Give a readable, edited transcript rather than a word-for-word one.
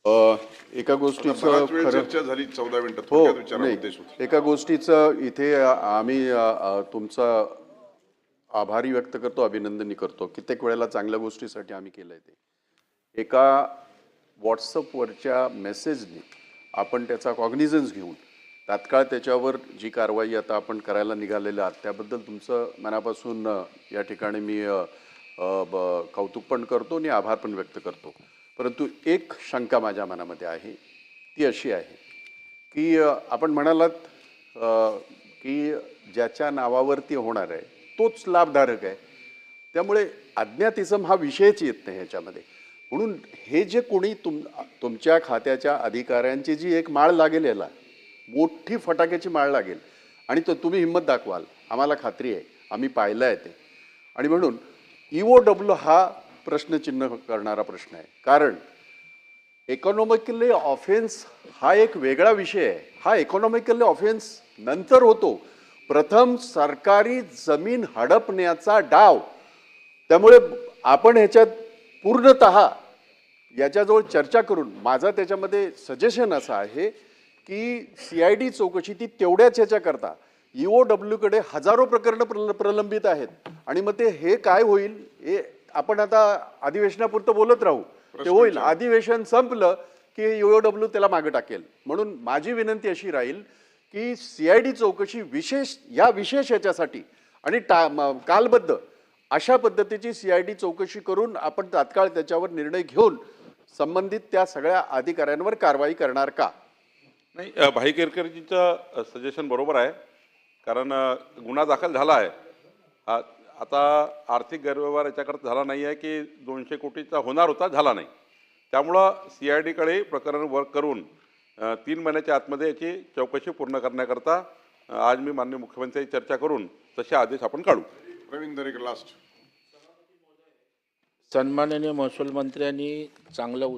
एका गोष्टीचं बराच वेळ खरं चर्चा झाली 14 मिनिटात. हो थोडक्यात विचारा नाही उद्देश होता. एका गोष्टीचं इथे आम्ही तुमचा आभारी व्यक्त करतो, अभिनंदनही करतो. कित्येक वेळेला चांगल्या गोष्टीसाठी आम्ही केलंय ते. एका व्हॉट्सअपवरच्या मेसेजने आपण त्याचा कॉग्निझन्स घेऊन तात्काळ त्याच्यावर जी कारवाई आता आपण करायला निघालेले आहात त्याबद्दल तुमचं मनापासून या ठिकाणी मी कौतुक पण करतो आणि आभार पण व्यक्त करतो. परंतु एक शंका माझ्या मनामध्ये आहे, ती अशी आहे की आपण म्हणालात की ज्याच्या नावावरती होणार आहे तोच लाभधारक आहे. त्यामुळे अज्ञातिसम हा विषयच येत नाही ह्याच्यामध्ये. म्हणून हे जे कोणी तुमच्या खात्याच्या अधिकाऱ्यांची जी एक माळ लागेल, याला मोठी फटाक्याची माळ लागेल आणि तो तुम्ही हिंमत दाखवाल, आम्हाला खात्री आहे, आम्ही पाहिलं आहे ते. आणि म्हणून EOW हा प्रश्नचिन्ह करणारा प्रश्न आहे. कारण इकॉनॉमिकली ऑफेन्स हा एक वेगळा विषय आहे. हा इकॉनॉमिकली ऑफेन्स नंतर होतो. प्रथम सरकारी जमीन हडपण्याचा डाव. त्यामुळे आपण ह्याच्यात पूर्णतः याच्याजवळ चर्चा करून माझा त्याच्यामध्ये सजेशन असं आहे की CID चौकशी ती तेवढ्याच ह्याच्या करता EOW कडे हजारो प्रकरणं प्रलंबित आहेत आणि मग ते हे काय होईल हे आपण आता अधिवेशनापुरतं बोलत राहू. ते होईल, अधिवेशन संपलं की EOW त्याला मागे टाकेल. म्हणून माझी विनंती अशी राहील की CID चौकशी विशेष याच्यासाठी आणि कालबद्ध अशा पद्धतीची CID चौकशी करून आपण तात्काळ त्याच्यावर निर्णय घेऊन संबंधित त्या सगळ्या अधिकाऱ्यांवर कारवाई करणार का? नाही, भाई केरकरजीचं सजेशन बरोबर आहे. कारण गुन्हा दाखल झाला आहे. आता आर्थिक गैरव्यवहार याच्याकरता झाला नाही आहे की 200 कोटीचा होणार होता, झाला नाही. त्यामुळं CIDकडे प्रकरण वर्क करून 3 महिन्याच्या आतमध्ये याची चौकशी पूर्ण करण्याकरता आज मी माननीय मुख्यमंत्र्यांची चर्चा करून तसे आदेश आपण काढू. प्रवीण दरेकर लास्ट. सन्माननीय महसूल मंत्र्यांनी चांगलं